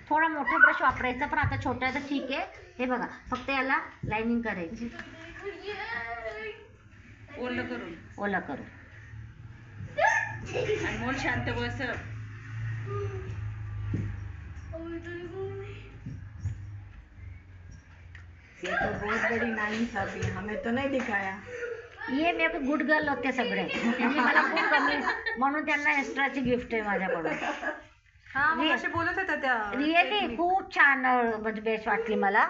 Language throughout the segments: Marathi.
थोडा मोठा ब्रश वापरायचा, पण आता छोटा तर ठीक आहे. हे बघा, फक्त याला लाइनिंग करायची, ओला करून अनमोल शांत बस. ये तो बहुत बड़ी नाइंसाफी, हमें तो नहीं दिखाया. ये मी गुड गर्ल होते सगळे, त्यांनी मला खूप कमी म्हणून त्यांना एक्स्ट्राची गिफ्ट आहे माझ्याकडून. हा मग असे बोलत होत्या त्या. रिअली खूप छान म्हणजे बेस्ट वाटली मला.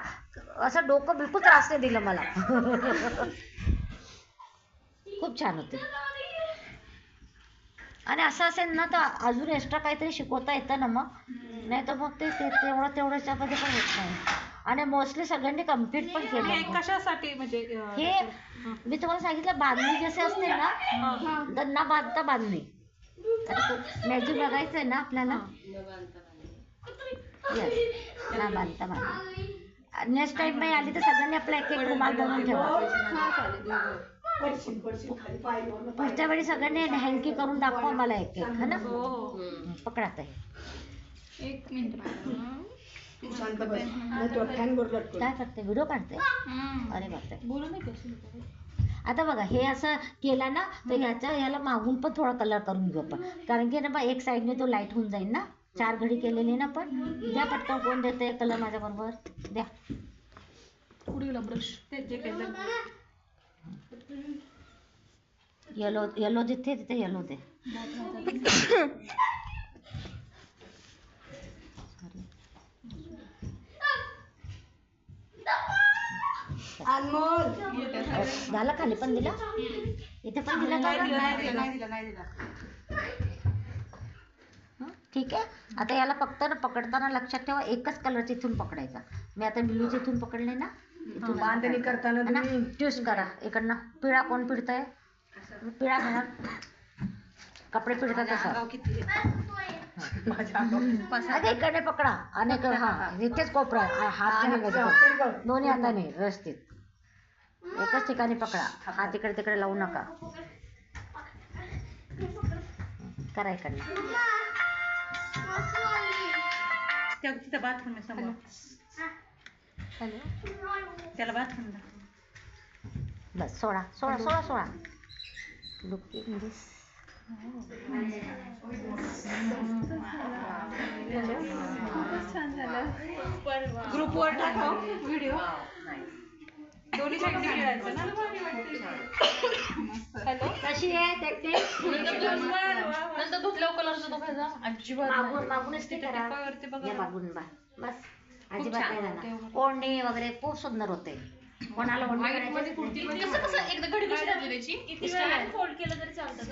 असं डोकं बिलकुल त्रास नाही दिलं मला. खूप छान होते. आणि असं असेल ना तर अजून एक्स्ट्रा काहीतरी शिकवता येतं ना मग, नाही तर मग ते तेवढ्याच्यामध्ये पण होत नाही. आणि मोस्टली सगळ्यांनी कम्प्लीट पण केलं. हे कशासाठी म्हणजे हे मी तुम्हाला सांगितलं, बांधणी जसे असते ना, तर ना बांधता बांधणी. मॅजिक बघायचंय ना आपल्याला. येस, ना बांधता बांधणी. नेक्स्ट टाइम मी आली तर सगळ्यांनी आपला एक एक रुमाल बनवून ठेवा. पुढच्या वेळी सगळ्यांनी हँकी करून दाखवा मला एक एक, है ना. पकडा आता हे. एक मिनिट. काय करते, व्हिडिओ काढते. अरे बापरे, बोलू नाही कशी. आता बघा हे असं केलं ना तर याला मागून पण थोडा कलर करून घेऊ आपण, कारण की ना बा एक साईडने तो लाईट होऊन जाईल ना. 4 घडी केलेली ना. पण द्या पटकन, कोण देते कलर माझ्या बरोबर, द्या. पुढे गेला ब्रश. येलो जिथे तिथे येलो दे. झाला, खाली पण दिला, इथे पण दिला का? ठीक आहे. आता याला फक्त ना पकडताना लक्षात ठेवा, एकच कलरचे इथून पकडायचा. मी आता ब्ल्यूचे इथून पकडले ना, इथून बांधणी करताना तुम्ही चूज करा. इकडनं पिळा, कोण पिळतंय? पिळा घेणार, कपडे पिळतात तसं. इकडे पकडा आणि हा इथेच कोपरा, हात दोन्ही हाताने व्यवस्थित एकच ठिकाणी पकडा. हात इकडे तिकडे लावू नका. करा इकडनं. तिथं बाथरूम आहे समोर. त्याला बाथरूम. बस, सोळा सोळा सोळा सोळा. Look in this. ग्रुपवर टाका व्हिडिओ. दोन्ही साईडने खेळायचं ना. हॅलो. कशी आहे देखते. नंतर धुतल्या कलरचा तो खायचा अजिबात मागून मागूनच ते करा. या मागून बस, अजिबात नाही राहणार. ओढणी वगैरे खूप सुंदर होते. कोणाला ओढणी करायची कसं कसं एकदा घडी कशी घातली त्याची स्टँड फोल्ड केलं तरी चालतं.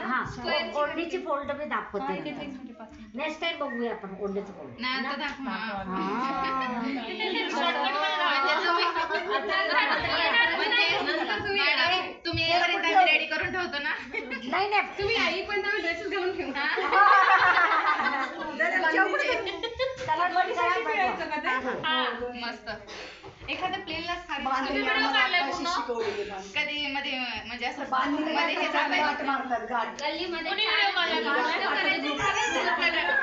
हा, ओढणीची फोल्ड मी दाखवते. नेक्स्ट टाइम बघूया आपण ओढणीचं फोल्ड. नाही आता तुम्ही रेडी करून ठेवतो ना. नाही नाही, तुम्ही आई पण ड्रेसेस घालून ठेवता. मस्त. एखाद्या प्लेनला कधी मध्ये म्हणजे असं मध्ये हे